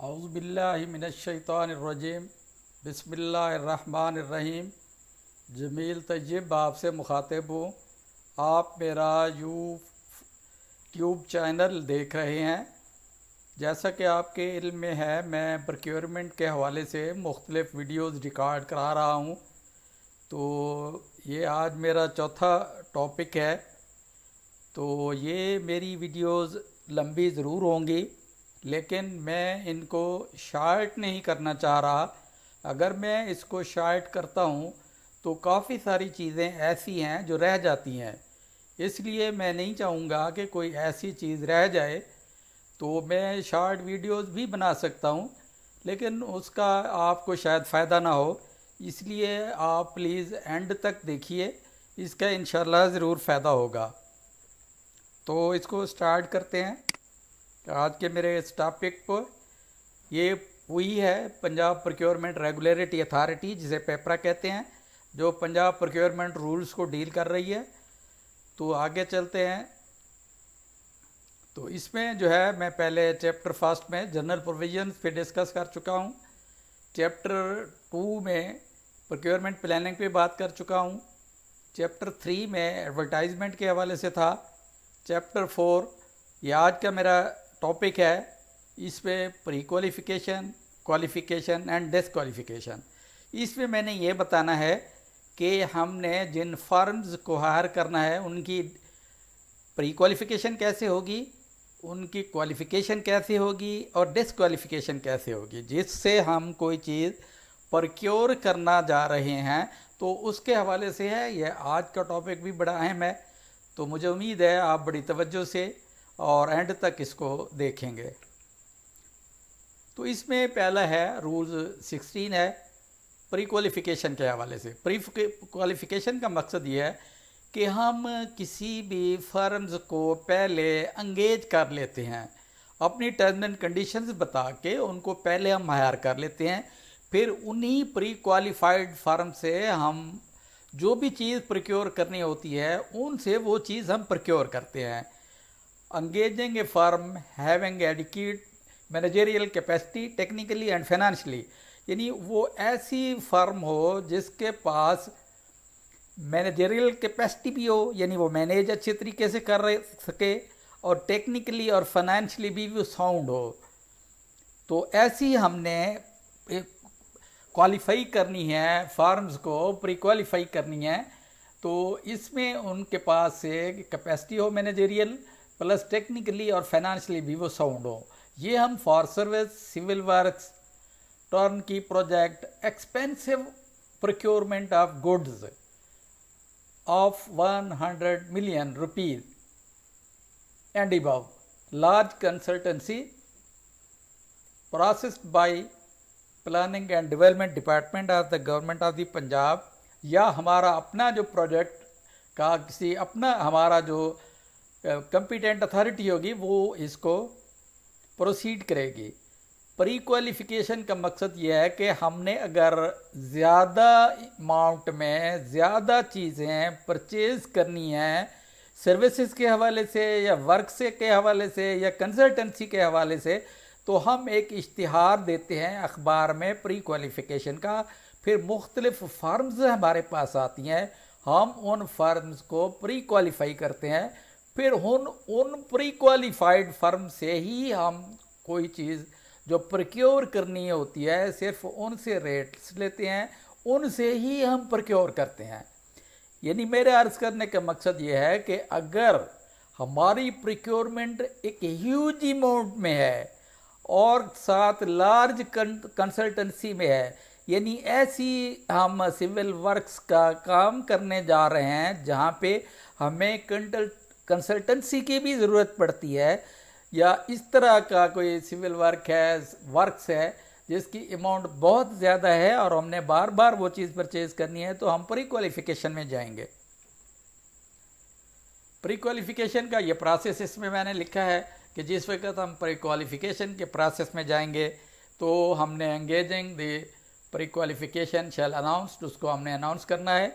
औज़ुबिल्लाहि मिनश्शैतानिर्रजीम बिस्मिल्लाहिर्रहमानिर्रहीम। जमील तैयब आपसे मुखातिब हूँ। आप मेरा यूट्यूब चैनल देख रहे हैं। जैसा कि आपके इल्म में है, मैं प्रोक्योरमेंट के हवाले से मुख्तलिफ़ वीडियोज़ रिकॉर्ड करा रहा हूँ। तो ये आज मेरा चौथा टॉपिक है। तो ये मेरी वीडियोज़ लंबी ज़रूर होंगी, लेकिन मैं इनको शार्ट नहीं करना चाह रहा। अगर मैं इसको शार्ट करता हूँ तो काफ़ी सारी चीज़ें ऐसी हैं जो रह जाती हैं, इसलिए मैं नहीं चाहूँगा कि कोई ऐसी चीज़ रह जाए। तो मैं शार्ट वीडियोस भी बना सकता हूँ, लेकिन उसका आपको शायद फ़ायदा ना हो, इसलिए आप प्लीज़ एंड तक देखिए, इसका इंशाल्लाह ज़रूर फ़ायदा होगा। तो इसको स्टार्ट करते हैं। आज के मेरे इस टॉपिक पर ये हुई है पंजाब प्रोक्योरमेंट रेगुलेटरी अथॉरिटी, जिसे पेपरा कहते हैं, जो पंजाब प्रोक्योरमेंट रूल्स को डील कर रही है। तो आगे चलते हैं। तो इसमें जो है, मैं पहले चैप्टर फर्स्ट में जनरल प्रोविजंस पे डिस्कस कर चुका हूँ। चैप्टर 2 में प्रोक्योरमेंट प्लानिंग पे बात कर चुका हूँ। चैप्टर 3 में एडवर्टाइजमेंट के हवाले से था। चैप्टर 4 ये आज का मेरा टॉपिक है। इसमें प्री क्वालिफ़िकेशन, क्वालिफ़िकेशन एंड डिसक्वालिफ़िकेशन। इसमें मैंने ये बताना है कि हमने जिन फर्म्स को हायर करना है उनकी प्री क्वालिफ़िकेशन कैसे होगी, उनकी क्वालिफ़िकेशन कैसे होगी और डिसक्वालिफ़िकेशन कैसे होगी, जिससे हम कोई चीज़ प्रोक्योर करना जा रहे हैं। तो उसके हवाले से है। यह आज का टॉपिक भी बड़ा अहम है। तो मुझे उम्मीद है आप बड़ी तवज्जो से और एंड तक इसको देखेंगे। तो इसमें पहला है रूल 16 है प्री क्वालिफ़िकेशन के हवाले से। प्री क्वालिफ़िकेशन का मकसद ये है कि हम किसी भी फर्म्स को पहले एंगेज कर लेते हैं, अपनी टर्म्स एंड कंडीशंस बता के उनको पहले हम हायर कर लेते हैं। फिर उन्हीं प्री क्वालिफाइड फर्म से हम जो भी चीज़ प्रोक्योर करनी होती है उनसे वो चीज़ हम प्रोक्योर करते हैं। engaging a firm having adequate managerial capacity technically and financially, यानी वो ऐसी फर्म हो जिसके पास मैनेजरियल कैपेसिटी भी हो, यानी वो मैनेज अच्छे तरीके से कर सके, और टेक्निकली और फाइनेंशियली भी वो साउंड हो। तो ऐसी हमने क्वालिफाई करनी है, फार्म्स को प्री क्वालिफाई करनी है। तो इसमें उनके पास से कैपेसिटी हो मैनेजरियल, प्लस टेक्निकली और फाइनेंशियली भी वो साउंड हो। ये हम for service, civil works, turnkey project, expensive procurement of goods of 100 million rupees and above, large consultancy processed by planning and development department of the government of the Punjab, या हमारा अपना जो project का किसी अपना हमारा जो कंपिटेंट अथॉरिटी होगी वो इसको प्रोसीड करेगी। प्री क्वालिफ़िकेशन का मकसद ये है कि हमने अगर ज़्यादा अमाउंट में ज़्यादा चीज़ें परचेज़ करनी हैं सर्विसेज के हवाले से या वर्क से के हवाले से या कंसल्टेंसी के हवाले से, तो हम एक इश्तिहार देते हैं अखबार में प्री क्वालिफ़िकेशन का। फिर मुख्तलिफ़ फर्म्स हमारे पास आती हैं, हम उन फर्म्स को प्री क्वालिफ़ाई करते हैं। फिर उन प्री क्वालिफाइड फर्म से ही हम कोई चीज़ जो प्रोक्योर करनी होती है सिर्फ उनसे रेट्स लेते हैं, उनसे ही हम प्रोक्योर करते हैं। यानी मेरे अर्ज़ करने का मकसद ये है कि अगर हमारी प्रोक्योरमेंट एक ह्यूज अमाउंट में है और साथ लार्ज कंसल्टेंसी में है, यानी ऐसी हम सिविल वर्क्स का काम करने जा रहे हैं जहाँ पे हमें कंसल्टेंसी की भी ज़रूरत पड़ती है, या इस तरह का कोई सिविल वर्क्स है जिसकी अमाउंट बहुत ज़्यादा है और हमने बार बार वो चीज़ परचेज़ करनी है, तो हम प्री क्वालिफ़िकेशन में जाएंगे। प्री क्वालिफ़िकेशन का ये प्रोसेस इसमें मैंने लिखा है कि जिस वक्त हम प्री क्वालिफ़िकेशन के प्रोसेस में जाएंगे तो हमने engaging the pre qualification shall announced, उसको हमने अनाउंस करना है।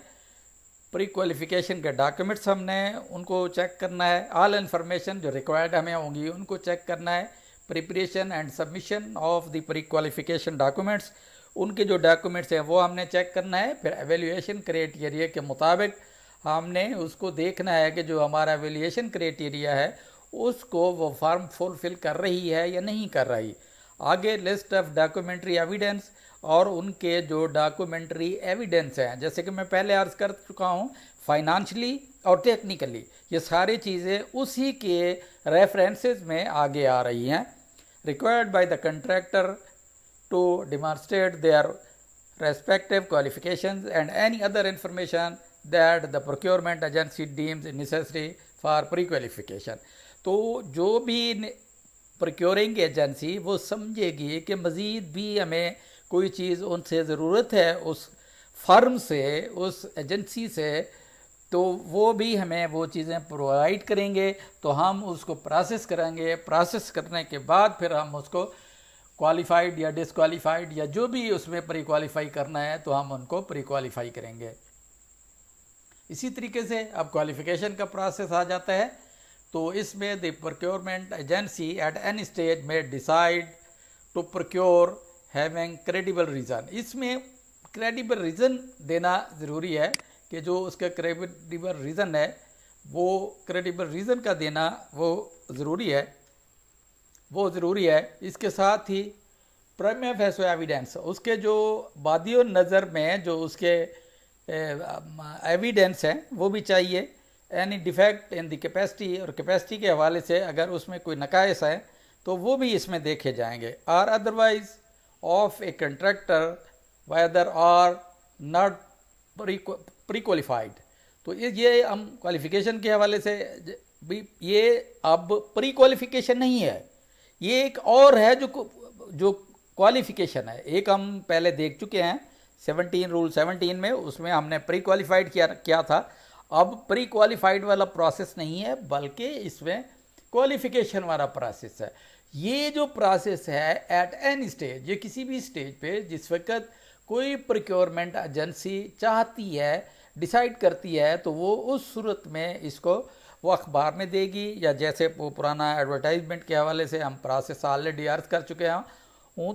प्री क्वालिफ़िकेशन के डॉक्यूमेंट्स हमने उनको चेक करना है। ऑल इन्फॉर्मेशन जो रिक्वायर्ड हमें होंगी उनको चेक करना है। Preparation and submission of the pre qualification documents, उनके जो डॉक्यूमेंट्स हैं वो हमने चेक करना है। फिर एवेल्यूएशन क्राइटेरिया के मुताबिक हमने उसको देखना है कि जो हमारा एवेल्यूएशन क्राइटेरिया है उसको वो फॉर्म फुलफिल कर रही है या नहीं कर रही। आगे लिस्ट ऑफ डॉक्यूमेंट्री एविडेंस और उनके जो डॉक्यूमेंट्री एविडेंस हैं, जैसे कि मैं पहले अर्ज कर चुका हूँ, फाइनेंशली और टेक्निकली ये सारी चीज़ें उसी के रेफरेंसेस में आगे आ रही हैं। Required by the contractor to demonstrate their respective qualifications and any other information that the procurement agency deems necessary for pre qualification. तो जो भी प्रोक्योरिंग एजेंसी वो समझेगी कि मज़ीद भी हमें कोई चीज़ उनसे ज़रूरत है उस फर्म से, उस एजेंसी से, तो वो भी हमें वो चीज़ें प्रोवाइड करेंगे, तो हम उसको प्रोसेस करेंगे। प्रोसेस करने के बाद फिर हम उसको क्वालिफाइड या डिसक्वालिफाइड या जो भी उसमें प्री क्वालिफाई करना है तो हम उनको प्री क्वालिफाई करेंगे। इसी तरीके से अब क्वालिफिकेशन का प्रोसेस आ जाता है। तो इसमें the procurement agency at any stage में decide to procure having credible reason. इसमें क्रेडिबल रीज़न देना ज़रूरी है कि जो उसका क्रेडिबल रीज़न है वो क्रेडिबल रीज़न का देना वो ज़रूरी है। इसके साथ ही प्राइमा फेसो एविडेंस, उसके जो बादियो नज़र में जो उसके एविडेंस हैं वो भी चाहिए। Any defect in the capacity, और कैपेसिटी के हवाले से अगर उसमें कोई नकाइस है तो वो भी इसमें देखे जाएंगे। Or otherwise of a contractor whether or not pre qualified. तो ये हम क्वालिफिकेशन के हवाले से भी, ये अब प्री क्वालिफिकेशन नहीं है, ये एक और है जो क्वालिफिकेशन है। एक हम पहले देख चुके हैं 17 रूल 17 में, उसमें हमने प्री क्वालिफाइड किया था। अब प्री क्वालिफाइड वाला प्रोसेस नहीं है बल्कि इसमें क्वालिफिकेशन वाला प्रोसेस है। ये जो प्रोसेस है एट एनी स्टेज, ये किसी भी स्टेज पे जिस वक्त कोई प्रोक्योरमेंट एजेंसी चाहती है, डिसाइड करती है, तो वो उस सूरत में इसको वो अखबार में देगी, या जैसे वो पुराना एडवर्टाइजमेंट के हवाले से हम प्रोसेस ऑलरेडी अर्ज कर चुके हैं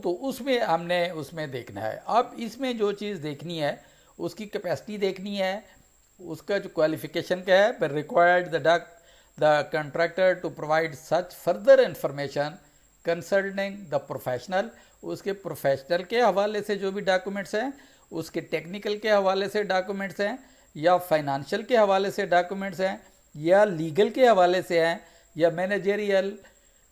तो उसमें हमने उसमें देखना है। अब इसमें जो चीज़ देखनी है उसकी कैपेसिटी देखनी है, उसका जो क्वालिफिकेशन क्या है। पर required the contractor to provide such further information concerning the professional, उसके प्रोफेशनल के हवाले से जो भी डॉक्यूमेंट्स हैं, उसके टेक्निकल के हवाले से डॉक्यूमेंट्स हैं, या फाइनेंशियल के हवाले से डॉक्यूमेंट्स हैं, या लीगल के हवाले से हैं, या मैनेजरियल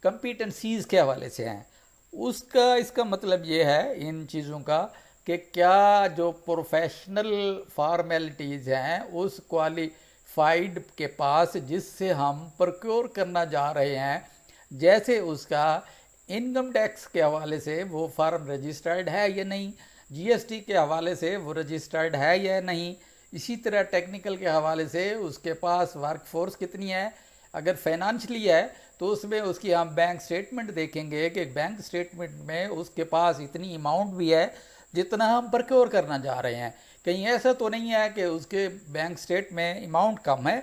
कंपिटेंसीज़ के हवाले से हैं। उसका इसका मतलब ये है इन चीज़ों का कि क्या जो प्रोफेशनल फॉर्मेलिटीज़ हैं उस क्वालिफाइड के पास जिससे हम प्रोक्योर करना जा रहे हैं, जैसे उसका इनकम टैक्स के हवाले से वो फॉर्म रजिस्टर्ड है या नहीं, जीएसटी के हवाले से वो रजिस्टर्ड है या नहीं, इसी तरह टेक्निकल के हवाले से उसके पास वर्क फोर्स कितनी है, अगर फाइनेंशियली है तो उसमें उसकी हम बैंक स्टेटमेंट देखेंगे कि बैंक स्टेटमेंट में उसके पास इतनी अमाउंट भी है जितना हम प्रोक्योर करना जा रहे हैं। कहीं ऐसा तो नहीं है कि उसके बैंक स्टेट में अमाउंट कम है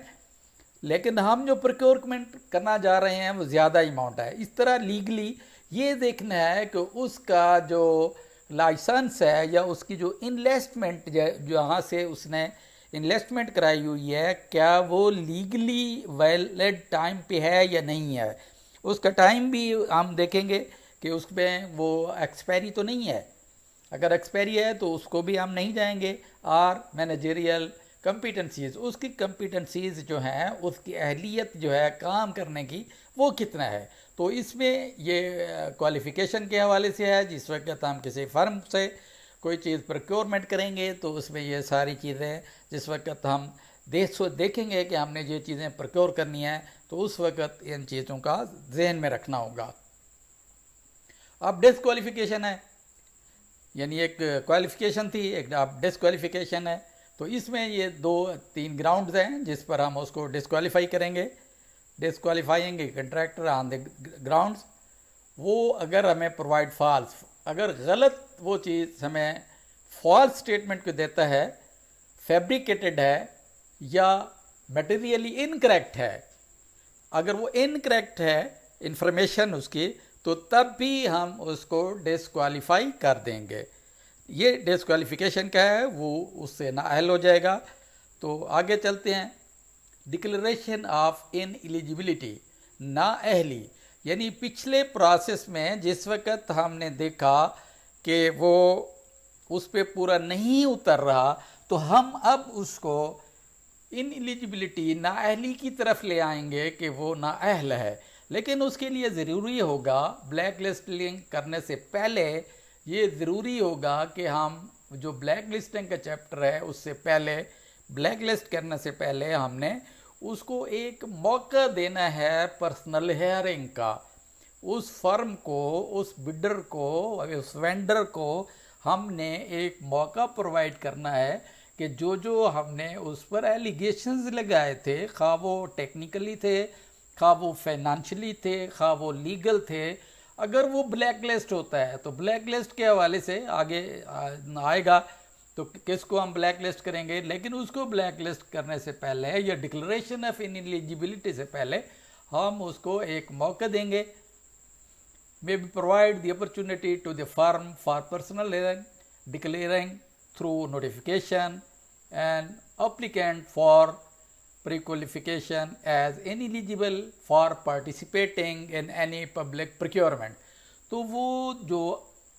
लेकिन हम जो प्रोक्योरमेंट करना जा रहे हैं वो ज़्यादा अमाउंट है। इस तरह लीगली ये देखना है कि उसका जो लाइसेंस है या उसकी जो इन्वेस्टमेंट जहाँ से उसने इन्वेस्टमेंट कराई हुई है, क्या वो लीगली वैलिड टाइम पे है या नहीं है। उसका टाइम भी हम देखेंगे कि उसमें वो एक्सपायरी तो नहीं है। अगर एक्सपायरी है तो उसको भी हम नहीं जाएंगे। और मैनेजरियल कंपिटेंसीज़, उसकी कंपिटेंसीज़ जो हैं, उसकी अहलियत जो है काम करने की वो कितना है। तो इसमें ये क्वालिफ़िकेशन के हवाले से है। जिस वक्त हम किसी फर्म से कोई चीज़ प्रोक्योरमेंट करेंगे तो उसमें ये सारी चीज़ें, जिस वक्त हम देखेंगे कि हमने ये चीज़ें प्रोक्योर करनी है तो उस वक्त इन चीज़ों का जहन में रखना होगा। अब डिसक्वालिफिकेशन है, यानी एक क्वालिफिकेशन थी, एक अब डिसक्वालिफिकेशन है। तो इसमें ये 2-3 ग्राउंड्स हैं जिस पर हम उसको डिसक्वालीफाई करेंगे। डिसक्वालीफाइंग कंट्रैक्टर ऑन द ग्राउंड्स, वो अगर हमें प्रोवाइड फॉल्स, अगर गलत वो चीज़ हमें फॉल्स स्टेटमेंट को देता है, फैब्रिकेटेड है या मटेरियली इनकरेक्ट है, अगर वो इनकरेक्ट है इंफॉर्मेशन उसकी, तो तब भी हम उसको डिस्क्वालीफाई कर देंगे। ये डिस्क्वालिफिकेशन क्या है, वो उससे नाअहल हो जाएगा। तो आगे चलते हैं। डिक्लेरेशन ऑफ इन एलिजिबिलिटी, नाअहली, यानी पिछले प्रोसेस में जिस वक्त हमने देखा कि वो उस पर पूरा नहीं उतर रहा, तो हम अब उसको इन एलिजिबिलिटी, नाअहली की तरफ ले आएंगे कि वो नाअहल है। लेकिन उसके लिए ज़रूरी होगा, ब्लैक लिस्टिंग करने से पहले ये ज़रूरी होगा कि हम जो ब्लैक लिस्टिंग का चैप्टर है उससे पहले, ब्लैक लिस्ट करने से पहले हमने उसको एक मौका देना है पर्सनल हेयरिंग का। उस फर्म को, उस बिडर को, उस वेंडर को हमने एक मौका प्रोवाइड करना है कि जो हमने उस पर एलिगेशंस लगाए थे, खा वो टेक्निकली थे, खा वो फाइनेंशियली थे, खा वो लीगल थे, अगर वो ब्लैक लिस्ट होता है तो ब्लैक लिस्ट के हवाले से आगे आएगा तो किसको हम ब्लैक लिस्ट करेंगे। लेकिन उसको ब्लैक लिस्ट करने से पहले या डिक्लेरेशन ऑफ इनएलिजिबिलिटी से पहले हम उसको एक मौका देंगे। May be provide the opportunity to the firm for personal hearing, declaring through notification and applicant for pre-qualification as ineligible for participating in any public procurement। तो वो जो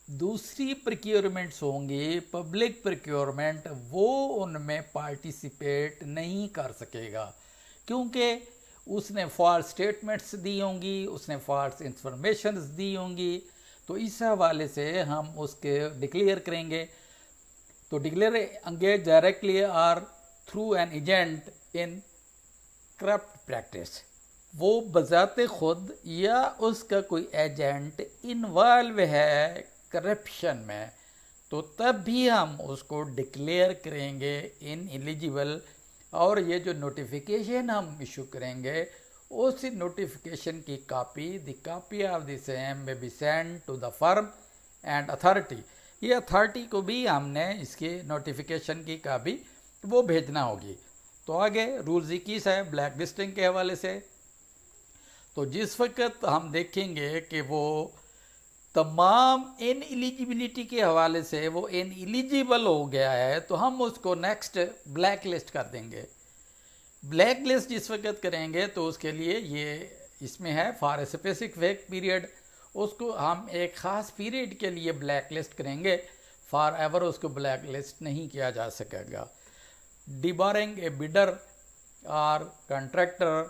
दूसरी प्रोक्योरमेंट्स होंगी, पब्लिक प्रोक्योरमेंट, वो उनमें पार्टिसिपेट नहीं कर सकेगा क्योंकि उसने फॉल्स स्टेटमेंट्स दी होंगी, उसने फॉल्स इंफॉर्मेशंस दी होंगी। तो इस हवाले से हम उसके डिक्लेयर करेंगे। तो डिक्लेयर एंगेज डायरेक्टली और through an agent in corrupt practice, वो बजाते खुद या उसका कोई एजेंट इन्वॉल्व है करप्शन में, तो तब भी हम उसको डिक्लेयर करेंगे इन एलिजिबल। और ये जो नोटिफिकेशन हम इशू करेंगे, उस नोटिफिकेशन की copy, the copy of the same may be send to the firm and authority. ये अथॉरिटी को भी हमने इसके नोटिफिकेशन की कॉपी वो भेजना होगी। तो आगे रूल्स 21 है ब्लैक लिस्टिंग के हवाले से। तो जिस वक्त हम देखेंगे कि वो तमाम इन एलिजिबिलिटी के हवाले से वो इन एलिजिबल हो गया है, तो हम उसको नेक्स्ट ब्लैक लिस्ट कर देंगे। ब्लैक लिस्ट जिस वक्त करेंगे तो उसके लिए ये इसमें है फॉर ए स्पेसिफिक पीरियड, उसको हम एक ख़ास पीरियड के लिए ब्लैक लिस्ट करेंगे, फॉर एवर उसको ब्लैक लिस्ट नहीं किया जा सकेगा। डिबारिंग ए बिडर और contractor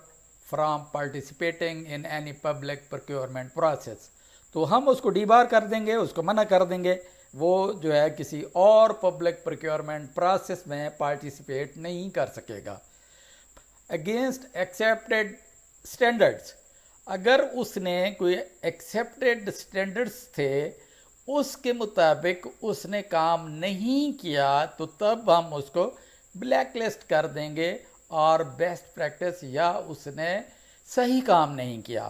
from participating in any public procurement process, तो हम उसको डिबार कर देंगे, उसको मना कर देंगे, वो जो है किसी और पब्लिक प्रोक्योरमेंट प्रोसेस में पार्टिसिपेट नहीं कर सकेगा। अगेंस्ट एक्सेप्टेड स्टैंडर्ड्स, अगर उसने कोई एक्सेप्टेड स्टैंडर्ड्स थे उसके मुताबिक उसने काम नहीं किया, तो तब हम उसको ब्लैक लिस्ट कर देंगे और बेस्ट प्रैक्टिस या उसने सही काम नहीं किया।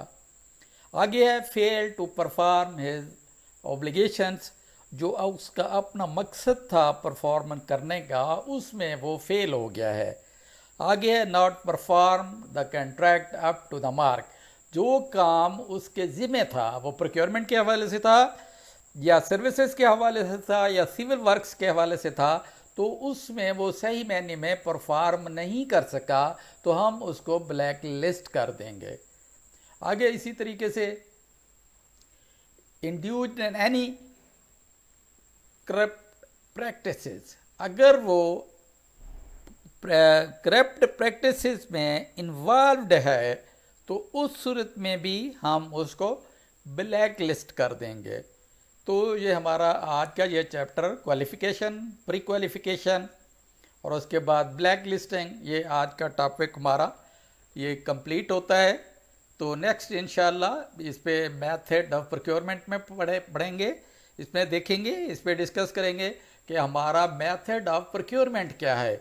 आगे है fail to perform his obligations, जो उसका अपना मकसद था परफॉर्म करने का, उसमें वो फेल हो गया है। आगे है not perform the contract up to the mark, जो काम उसके ज़िम्मे था, वो प्रोक्योरमेंट के हवाले से था या सर्विसेज के हवाले से था या सिविल वर्क्स के हवाले से था, तो उसमें वो सही मायने में परफॉर्म नहीं कर सका, तो हम उसको ब्लैक लिस्ट कर देंगे। आगे इसी तरीके से induced in any corrupt practices, अगर वो करप्ट प्रैक्टिसेस में इन्वॉल्व्ड है तो उस सूरत में भी हम उसको ब्लैक लिस्ट कर देंगे। तो ये हमारा आज का ये चैप्टर क्वालिफिकेशन, प्री क्वालिफिकेशन और उसके बाद ब्लैक लिस्टिंग, ये आज का टॉपिक हमारा ये कंप्लीट होता है। तो नेक्स्ट इंशाल्लाह इस पे मेथड ऑफ प्रोक्योरमेंट में पढ़ेंगे, इसमें देखेंगे, इस पे डिस्कस करेंगे कि हमारा मेथड ऑफ प्रोक्योरमेंट क्या है।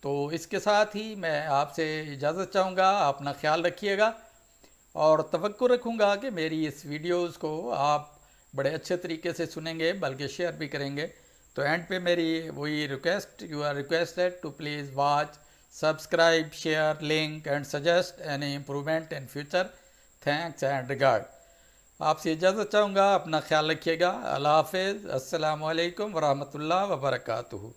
तो इसके साथ ही मैं आपसे इजाज़त चाहूँगा, अपना ख्याल रखिएगा और तवक्को रखूँगा कि मेरी इस वीडियोज़ को आप बड़े अच्छे तरीके से सुनेंगे, बल्कि शेयर भी करेंगे। तो एंड पे मेरी वही request, you are requested to please watch, subscribe, share, link and suggest any improvement in future. Thanks and regard. आपसे इजाज़त चाहूँगा। अपना ख्याल रखिएगा। अल्लाह हाफिज़। अस्सलामु अलैकुम वरहमतुल्लाह वबरकातुहू।